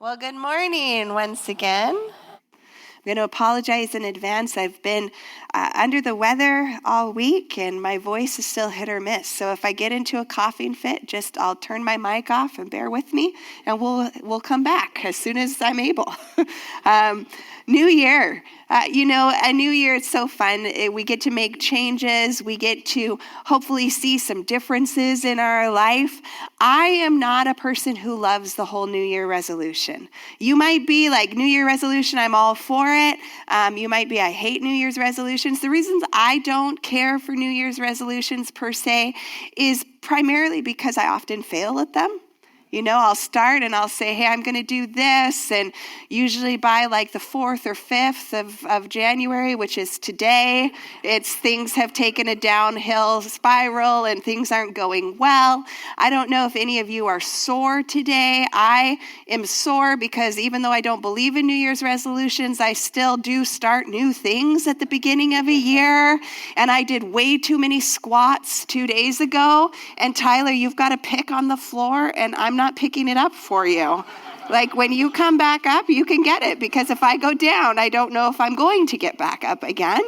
Well, good morning once again. I'm going to apologize in advance. I've been under the weather all week, and my voice is still hit or miss. So if I get into a coughing fit, I'll turn my mic off and bear with me, and we'll come back as soon as I'm able. New year. A new year, it's so fun. We get to make changes. We get to hopefully see some differences in our life. I am not a person who loves the whole New Year resolution. You might be like, New Year resolution, I'm all for it. You might be, I hate New Year's resolutions. The reasons I don't care for New Year's resolutions per se is primarily because I often fail at them. I'll start and I'll say, hey, I'm going to do this. And usually by like the 4th or 5th of January, which is today, things have taken a downhill spiral and things aren't going well. I don't know if any of you are sore today. I am sore because even though I don't believe in New Year's resolutions, I still do start new things at the beginning of a year. And I did way too many squats 2 days ago. And Tyler, you've got to pick on the floor and I'm not picking it up for you. Like when you come back up, you can get it, because if I go down, I don't know if I'm going to get back up again.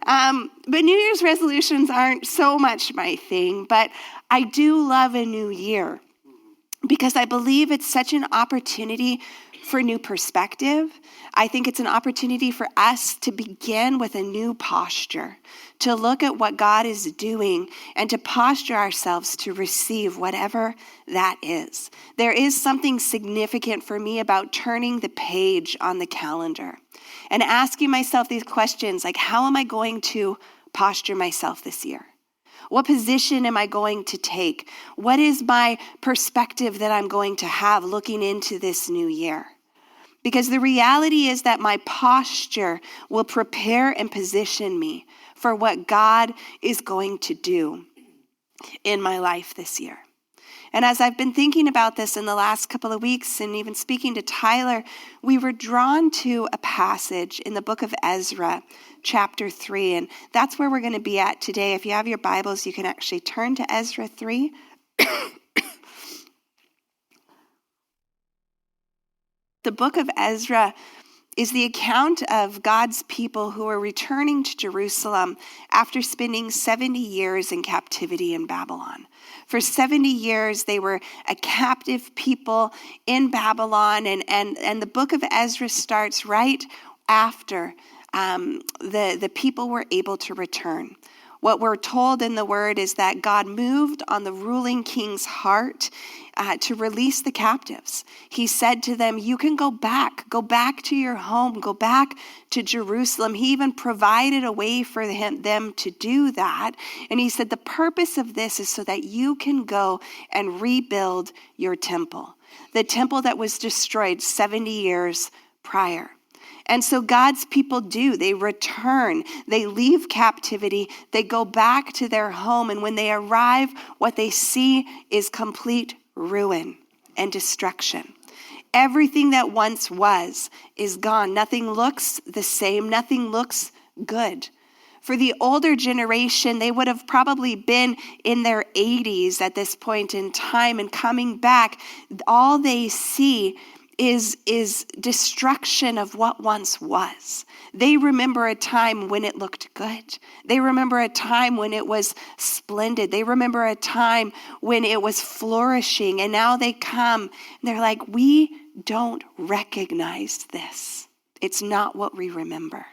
But New Year's resolutions aren't so much my thing, but I do love a new year because I believe it's such an opportunity for new perspective. I think it's an opportunity for us to begin with a new posture, to look at what God is doing and to posture ourselves to receive whatever that is. There is something significant for me about turning the page on the calendar and asking myself these questions, like, how am I going to posture myself this year? What position am I going to take? What is my perspective that I'm going to have looking into this new year? Because the reality is that my posture will prepare and position me for what God is going to do in my life this year. And as I've been thinking about this in the last couple of weeks and even speaking to Tyler, we were drawn to a passage in the book of Ezra, chapter 3. And that's where we're going to be at today. If you have your Bibles, you can actually turn to Ezra 3. The book of Ezra is the account of God's people who are returning to Jerusalem after spending 70 years in captivity in Babylon. For 70 years, they were a captive people in Babylon, and the book of Ezra starts right after the people were able to return. What we're told in the word is that God moved on the ruling king's heart to release the captives. He said to them, you can go back to your home, go back to Jerusalem. He even provided a way for them to do that. And he said, the purpose of this is so that you can go and rebuild your temple, the temple that was destroyed 70 years prior. And so God's people do. They return. They leave captivity. They go back to their home. And when they arrive, what they see is complete ruin and destruction. Everything that once was is gone. Nothing looks the same. Nothing looks good. For the older generation, they would have probably been in their 80s at this point in time, and coming back, all they see is destruction of what once was. They remember a time when it looked good. They remember a time when it was splendid. They remember a time when it was flourishing. And now they come and they're like, we don't recognize this. It's not what we remember.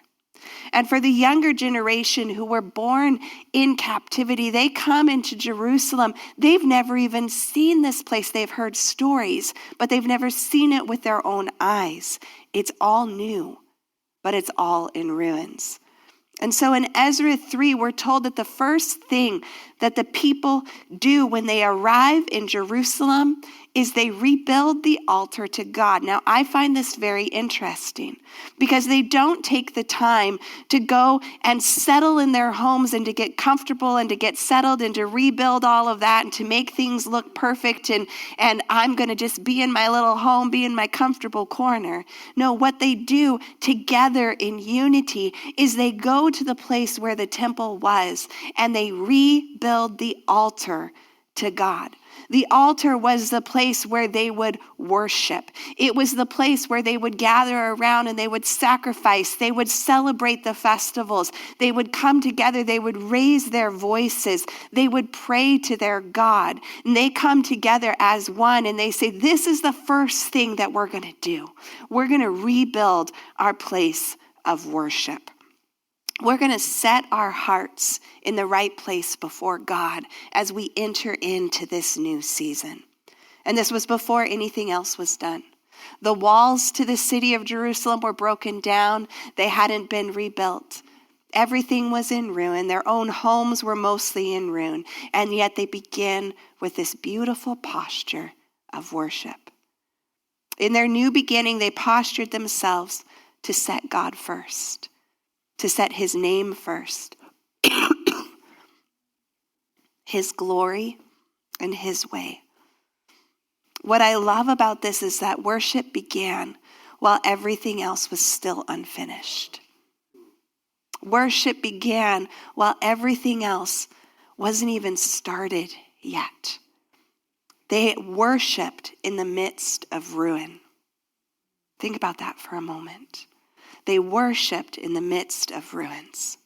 And for the younger generation who were born in captivity, they come into Jerusalem. They've never even seen this place. They've heard stories, but they've never seen it with their own eyes. It's all new, but it's all in ruins. And so in Ezra 3, we're told that the first thing that the people do when they arrive in Jerusalem is they rebuild the altar to God. Now, I find this very interesting because they don't take the time to go and settle in their homes and to get comfortable and to get settled and to rebuild all of that and to make things look perfect and I'm going to just be in my little home, be in my comfortable corner. No, what they do together in unity is they go to the place where the temple was and they rebuild the altar to God. The altar was the place where they would worship. It was the place where they would gather around and they would sacrifice. They would celebrate the festivals. They would come together. They would raise their voices. They would pray to their God. And they come together as one and they say, this is the first thing that we're going to do. We're going to rebuild our place of worship. We're going to set our hearts in the right place before God as we enter into this new season. And this was before anything else was done. The walls to the city of Jerusalem were broken down. They hadn't been rebuilt. Everything was in ruin. Their own homes were mostly in ruin. And yet they begin with this beautiful posture of worship. In their new beginning, they postured themselves to set God first, to set his name first, his glory and his way. What I love about this is that worship began while everything else was still unfinished. Worship began while everything else wasn't even started yet. They worshiped in the midst of ruin. Think about that for a moment. They worshiped in the midst of ruins.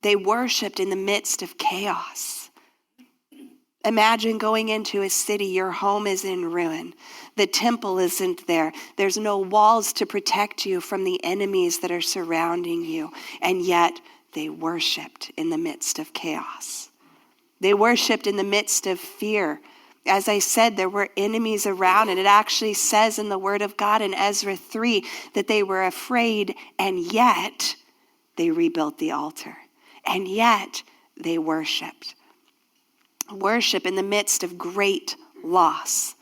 They worshiped in the midst of chaos. Imagine going into a city, your home is in ruin. The temple isn't there. There's no walls to protect you from the enemies that are surrounding you. And yet they worshiped in the midst of chaos. They worshiped in the midst of fear. As I said, there were enemies around, and it actually says in the Word of God in Ezra 3 that they were afraid, and yet they rebuilt the altar. And yet they worshiped. Worship in the midst of great loss,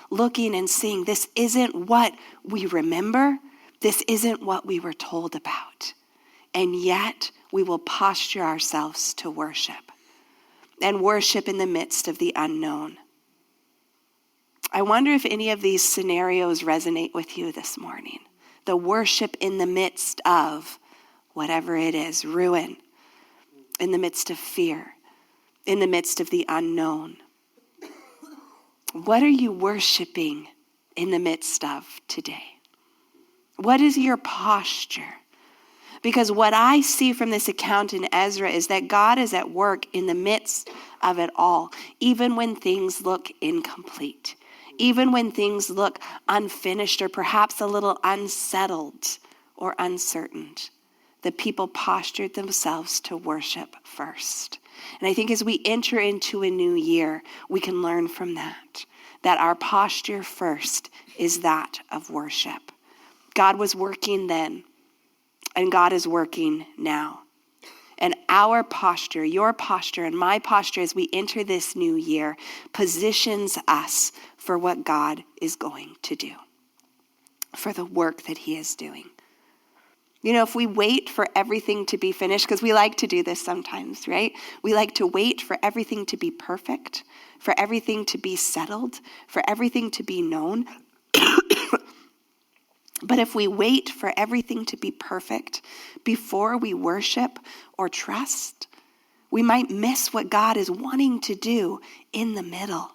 looking and seeing this isn't what we remember. This isn't what we were told about. And yet we will posture ourselves to worship. And worship in the midst of the unknown. I wonder if any of these scenarios resonate with you this morning. The worship in the midst of whatever it is, ruin, in the midst of fear, in the midst of the unknown. What are you worshiping in the midst of today? What is your posture? Because what I see from this account in Ezra is that God is at work in the midst of it all, even when things look incomplete, even when things look unfinished or perhaps a little unsettled or uncertain. The people postured themselves to worship first. And I think as we enter into a new year, we can learn from that our posture first is that of worship. God was working then. And God is working now. And our posture, your posture, and my posture as we enter this new year positions us for what God is going to do, for the work that he is doing. You know, if we wait for everything to be finished, because we like to do this sometimes, right? We like to wait for everything to be perfect, for everything to be settled, for everything to be known. But if we wait for everything to be perfect before we worship or trust, we might miss what God is wanting to do in the middle,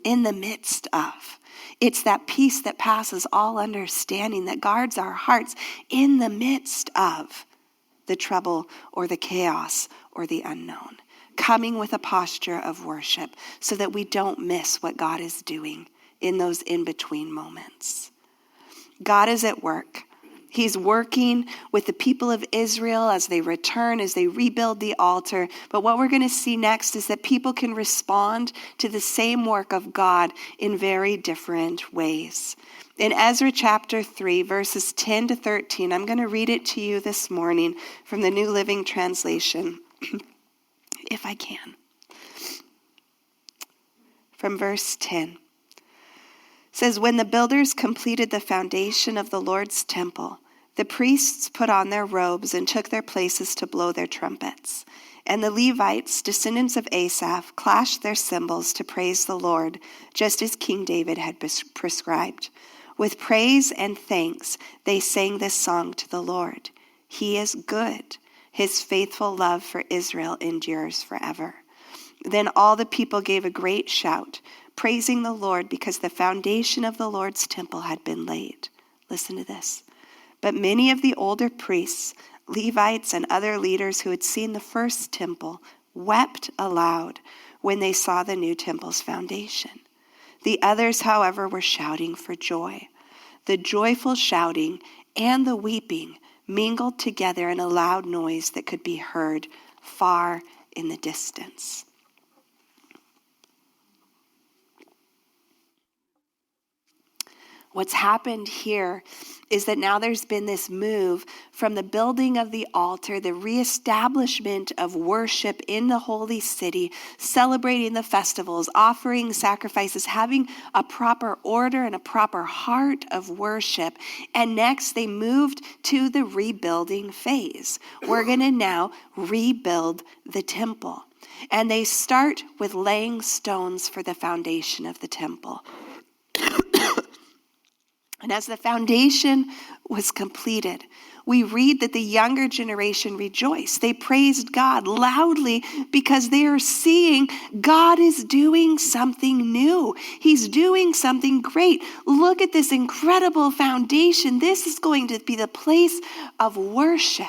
in the midst of. It's that peace that passes all understanding that guards our hearts in the midst of the trouble or the chaos or the unknown. Coming with a posture of worship so that we don't miss what God is doing in those in-between moments. God is at work. He's working with the people of Israel as they return, as they rebuild the altar. But what we're going to see next is that people can respond to the same work of God in very different ways. In Ezra chapter 3, verses 10 to 13, I'm going to read it to you this morning from the New Living Translation, if I can. From verse 10. Says, when the builders completed the foundation of the Lord's temple, the priests put on their robes and took their places to blow their trumpets. And the Levites, descendants of Asaph, clashed their cymbals to praise the Lord, just as King David had prescribed. With praise and thanks, they sang this song to the Lord. He is good. His faithful love for Israel endures forever. Then all the people gave a great shout, praising the Lord because the foundation of the Lord's temple had been laid. Listen to this. But many of the older priests, Levites, and other leaders who had seen the first temple wept aloud when they saw the new temple's foundation. The others, however, were shouting for joy. The joyful shouting and the weeping mingled together in a loud noise that could be heard far in the distance. What's happened here is that now there's been this move from the building of the altar, the reestablishment of worship in the holy city, celebrating the festivals, offering sacrifices, having a proper order and a proper heart of worship. And next they moved to the rebuilding phase. We're going to now rebuild the temple. And they start with laying stones for the foundation of the temple. And as the foundation was completed, we read that the younger generation rejoiced. They praised God loudly because they are seeing God is doing something new. He's doing something great. Look at this incredible foundation. This is going to be the place of worship.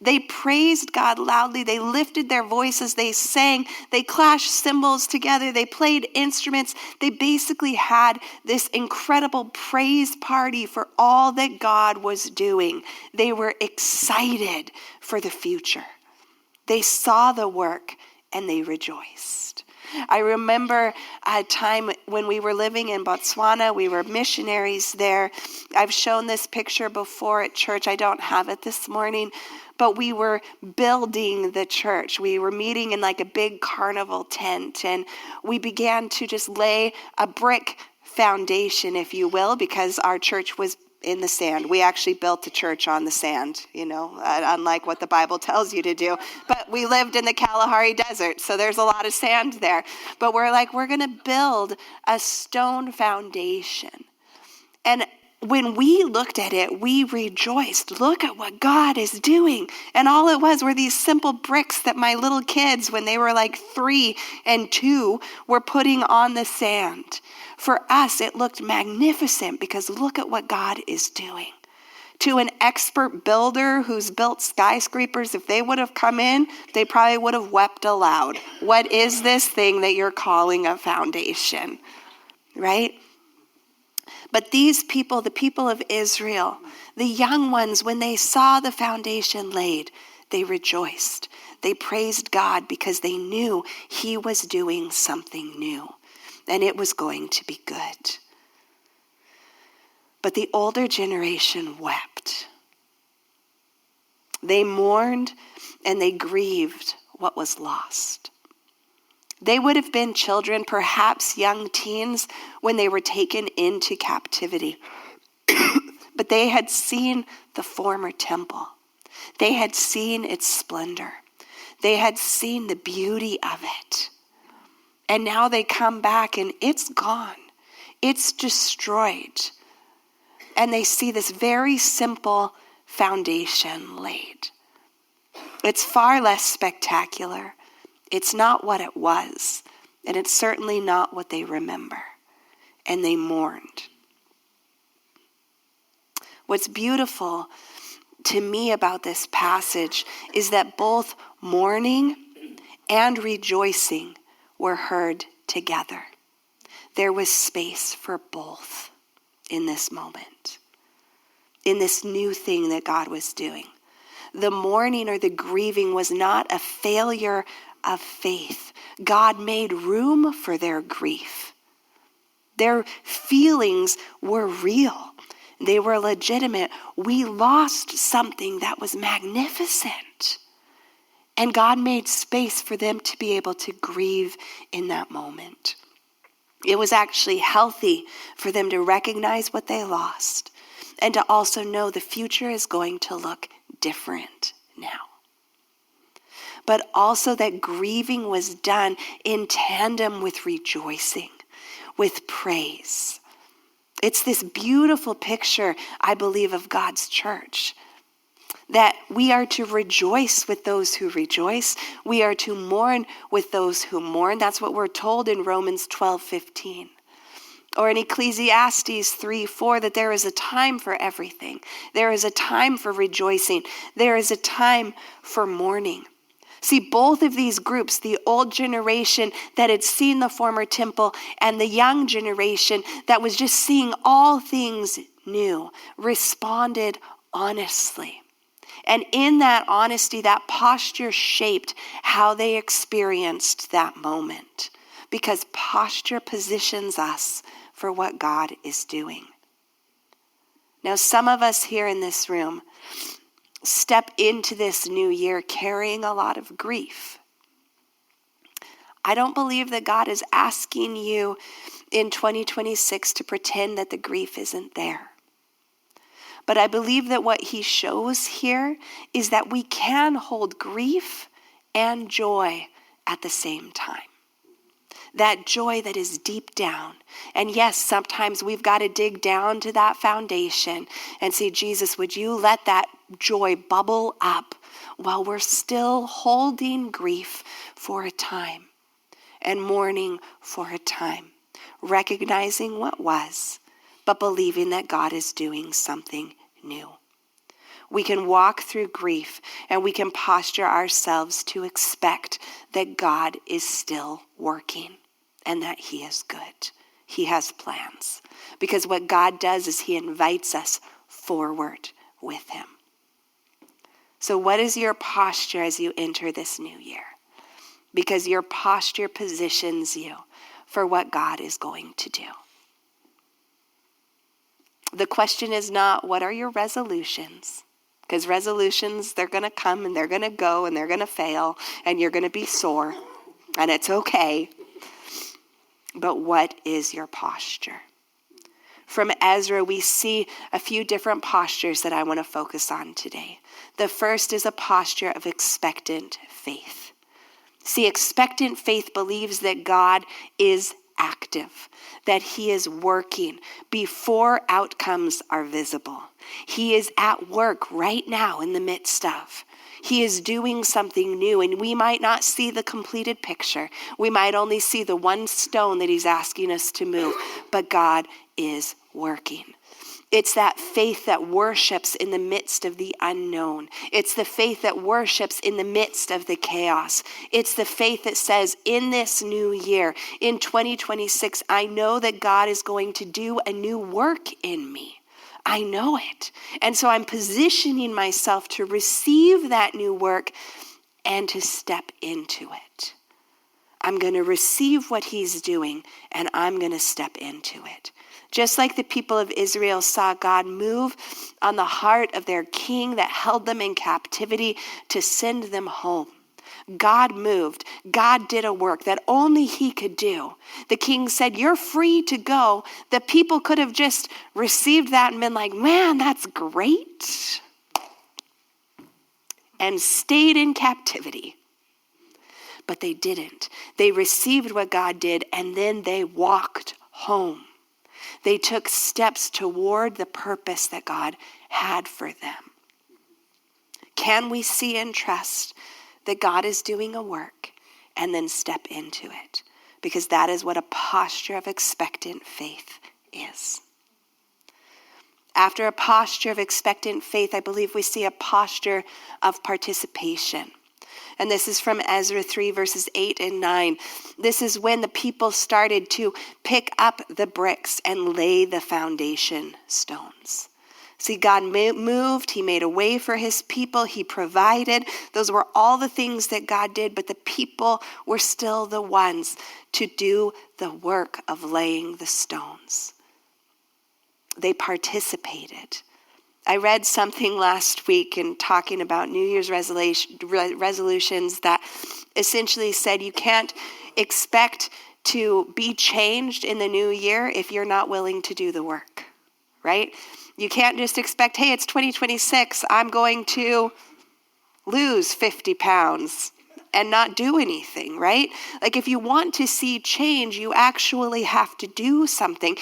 They praised God loudly. They lifted their voices. They sang. They clashed cymbals together. They played instruments. They basically had this incredible praise party for all that God was doing. They were excited for the future. They saw the work and they rejoiced. I remember a time when we were living in Botswana. We were missionaries there. I've shown this picture before at church. I don't have it this morning. But we were building the church. We were meeting in like a big carnival tent, and we began to just lay a brick foundation, if you will, because our church was in the sand. We actually built the church on the sand, unlike what the Bible tells you to do. But we lived in the Kalahari Desert, so there's a lot of sand there. But we're going to build a stone foundation. And when we looked at it, we rejoiced. Look at what God is doing. And all it was were these simple bricks that my little kids, when they were like 3 and 2, were putting on the sand. For us, it looked magnificent because look at what God is doing. To an expert builder who's built skyscrapers, if they would have come in, they probably would have wept aloud. What is this thing that you're calling a foundation? Right? But these people, the people of Israel, the young ones, when they saw the foundation laid, they rejoiced. They praised God because they knew he was doing something new and it was going to be good. But the older generation wept. They mourned and they grieved what was lost. They would have been children, perhaps young teens, when they were taken into captivity. But they had seen the former temple. They had seen its splendor. They had seen the beauty of it. And now they come back and it's gone. It's destroyed. And they see this very simple foundation laid. It's far less spectacular. It's not what it was, and it's certainly not what they remember. And they mourned. What's beautiful to me about this passage is that both mourning and rejoicing were heard together. There was space for both in this moment, in this new thing that God was doing. The mourning or the grieving was not a failure of faith. God made room for their grief. Their feelings were real. They were legitimate. We lost something that was magnificent. And God made space for them to be able to grieve in that moment. It was actually healthy for them to recognize what they lost and to also know the future is going to look different now. But also that grieving was done in tandem with rejoicing, with praise. It's this beautiful picture, I believe, of God's church. that we are to rejoice with those who rejoice. We are to mourn with those who mourn. That's what we're told in Romans 12:15. Or in Ecclesiastes 3:4, that there is a time for everything. There is a time for rejoicing. There is a time for mourning. See, both of these groups, the old generation that had seen the former temple and the young generation that was just seeing all things new, responded honestly. And in that honesty, that posture shaped how they experienced that moment. Because posture positions us for what God is doing. Now, some of us here in this room step into this new year carrying a lot of grief. I don't believe that God is asking you in 2026 to pretend that the grief isn't there. But I believe that what he shows here is that we can hold grief and joy at the same time. That joy that is deep down. And yes, sometimes we've got to dig down to that foundation and say, Jesus, would you let that joy bubble up while we're still holding grief for a time and mourning for a time, recognizing what was, but believing that God is doing something new. We can walk through grief and we can posture ourselves to expect that God is still working and that he is good. He has plans. Because what God does is he invites us forward with him. So what is your posture as you enter this new year? Because your posture positions you for what God is going to do. The question is not, what are your resolutions? Because resolutions, they're going to come and they're going to go and they're going to fail and you're going to be sore and it's okay. But what is your posture? From Ezra, we see a few different postures that I want to focus on today. The first is a posture of expectant faith. See, expectant faith believes that God is active, that he is working before outcomes are visible. He is at work right now in the midst of. He is doing something new, and we might not see the completed picture. We might only see the one stone that he's asking us to move, but God is working. It's that faith that worships in the midst of the unknown. It's the faith that worships in the midst of the chaos. It's the faith that says, in this new year, in 2026, I know that God is going to do a new work in me. I know it. And so I'm positioning myself to receive that new work and to step into it. I'm going to receive what he's doing, and I'm going to step into it. Just like the people of Israel saw God move on the heart of their king that held them in captivity to send them home. God moved. God did a work that only he could do. The king said, you're free to go. The people could have just received that and been like, man, that's great. And stayed in captivity. But they didn't. They received what God did, and then they walked home. They took steps toward the purpose that God had for them. Can we see and trust that God is doing a work and then step into it? Because that is what a posture of expectant faith is. After a posture of expectant faith, I believe we see a posture of participation. And this is from Ezra 3, verses 8 and 9. This is when the people started to pick up the bricks and lay the foundation stones. See, God moved. He made a way for his people. He provided. Those were all the things that God did, but the people were still the ones to do the work of laying the stones. They participated. I read something last week in talking about New Year's resolutions that essentially said you can't expect to be changed in the new year if you're not willing to do the work, right? You can't just expect, hey, it's 2026, I'm going to lose 50 pounds and not do anything, right? Like if you want to see change, you actually have to do something.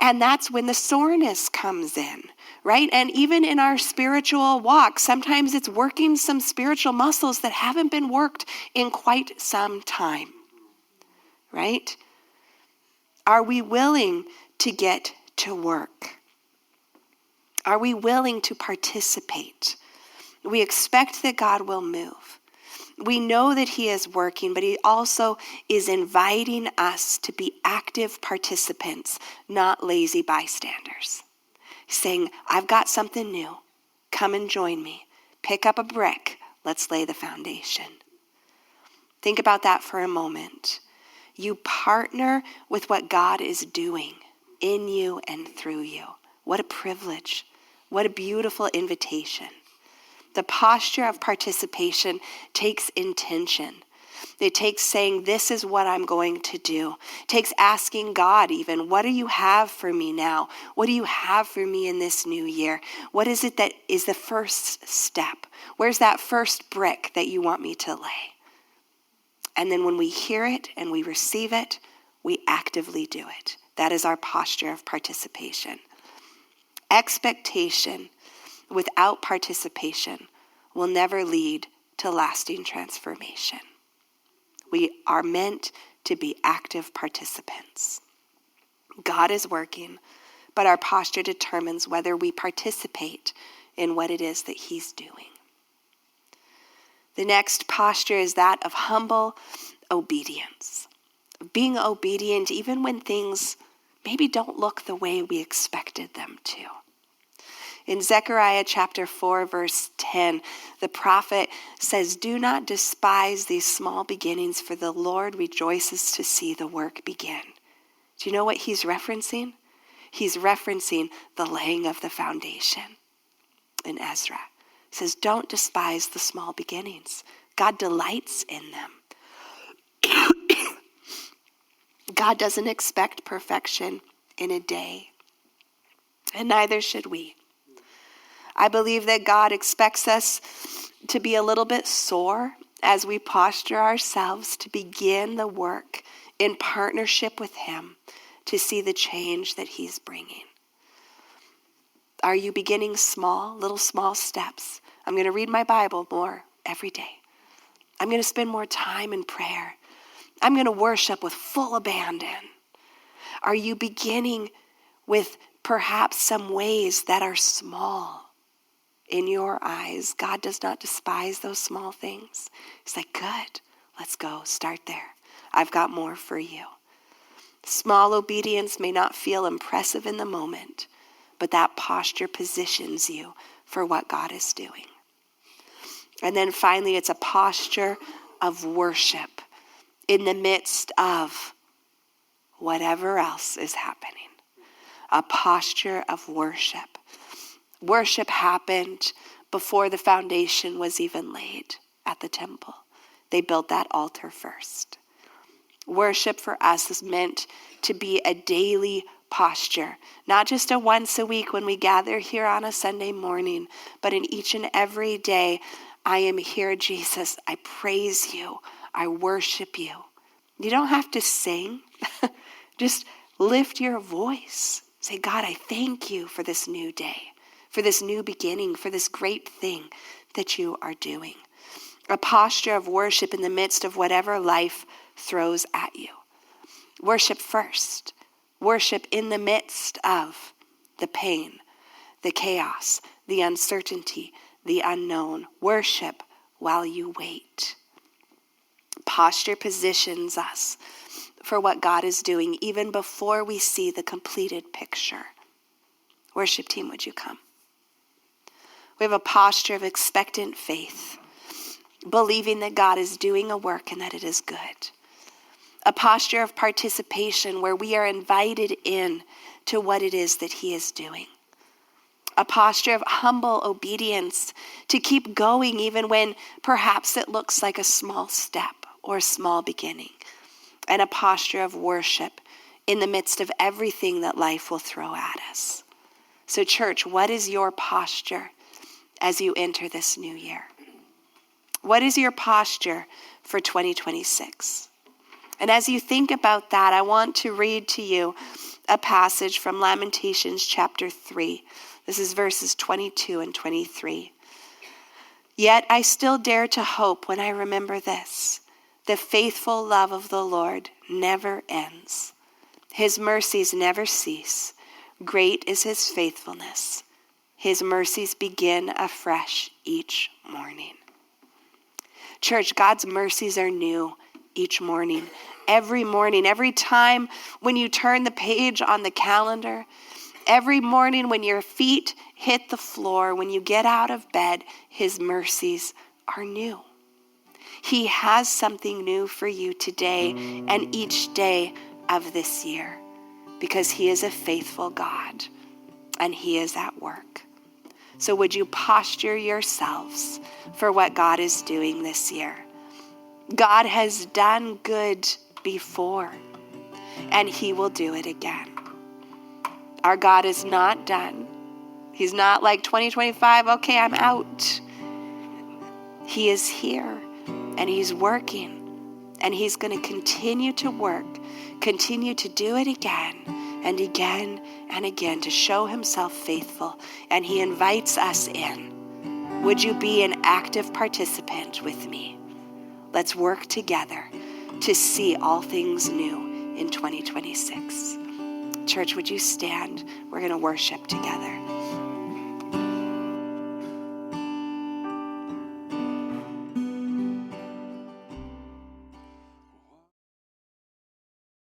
And that's when the soreness comes in. right? And even in our spiritual walk, sometimes it's working some spiritual muscles that haven't been worked in quite some time, right? Are we willing to get to work? Are we willing to participate? We expect that God will move. We know that he is working, but he also is inviting us to be active participants, not lazy bystanders. He's saying, I've got something new. Come and join me. Pick up a brick. Let's lay the foundation. Think about that for a moment. You partner with what God is doing in you and through you. What a privilege. What a beautiful invitation. The posture of participation takes intention. It takes saying, this is what I'm going to do. It takes asking God even, what do you have for me now? What do you have for me in this new year? What is it that is the first step? Where's that first brick that you want me to lay? And then when we hear it and we receive it, we actively do it. That is our posture of participation. Expectation without participation will never lead to lasting transformation. We are meant to be active participants. God is working, but our posture determines whether we participate in what it is that he's doing. The next posture is that of humble obedience. Being obedient even when things maybe don't look the way we expected them to. In Zechariah chapter 4, verse 10, the prophet says, do not despise these small beginnings, for the Lord rejoices to see the work begin. Do you know what he's referencing? He's referencing the laying of the foundation in Ezra. He says, don't despise the small beginnings. God delights in them. God doesn't expect perfection in a day, and neither should we. I believe that God expects us to be a little bit sore as we posture ourselves to begin the work in partnership with him to see the change that he's bringing. Are you beginning small, little small steps? I'm going to read my Bible more every day. I'm going to spend more time in prayer. I'm going to worship with full abandon. Are you beginning with perhaps some ways that are small? In your eyes, God does not despise those small things. He's like, good, let's go, start there. I've got more for you. Small obedience may not feel impressive in the moment, but that posture positions you for what God is doing. And then finally, it's a posture of worship in the midst of whatever else is happening. A posture of worship. Worship happened before the foundation was even laid at the temple. They built that altar first. Worship for us is meant to be a daily posture, not just a once a week when we gather here on a Sunday morning, but in each and every day. I am here, Jesus. I praise you. I worship you. You don't have to sing. Just lift your voice. Say, God, I thank you for this new day, for this new beginning, for this great thing that you are doing. A posture of worship in the midst of whatever life throws at you. Worship first. Worship in the midst of the pain, the chaos, the uncertainty, the unknown. Worship while you wait. Posture positions us for what God is doing even before we see the completed picture. Worship team, would you come? We have a posture of expectant faith, believing that God is doing a work and that it is good. A posture of participation where we are invited in to what it is that he is doing. A posture of humble obedience to keep going even when perhaps it looks like a small step or a small beginning. And a posture of worship in the midst of everything that life will throw at us. So church, what is your posture as you enter this new year? What is your posture for 2026? And as you think about that, I want to read to you a passage from Lamentations chapter 3. This is verses 22 and 23. Yet I still dare to hope when I remember this. The faithful love of the Lord never ends. His mercies never cease. Great is his faithfulness. His mercies begin afresh each morning. Church, God's mercies are new each morning. Every time when you turn the page on the calendar, every morning when your feet hit the floor, when you get out of bed, his mercies are new. He has something new for you today and each day of this year, because he is a faithful God and he is at work. So would you posture yourselves for what God is doing this year? God has done good before, and he will do it again. Our God is not done. He's not like 2025, okay, I'm out. He is here, and he's working, and he's going to continue to work, continue to do it again and again and again to show himself faithful, and he invites us in. Would you be an active participant with me? Let's work together to see all things new in 2026. Church, would you stand? We're going to worship together.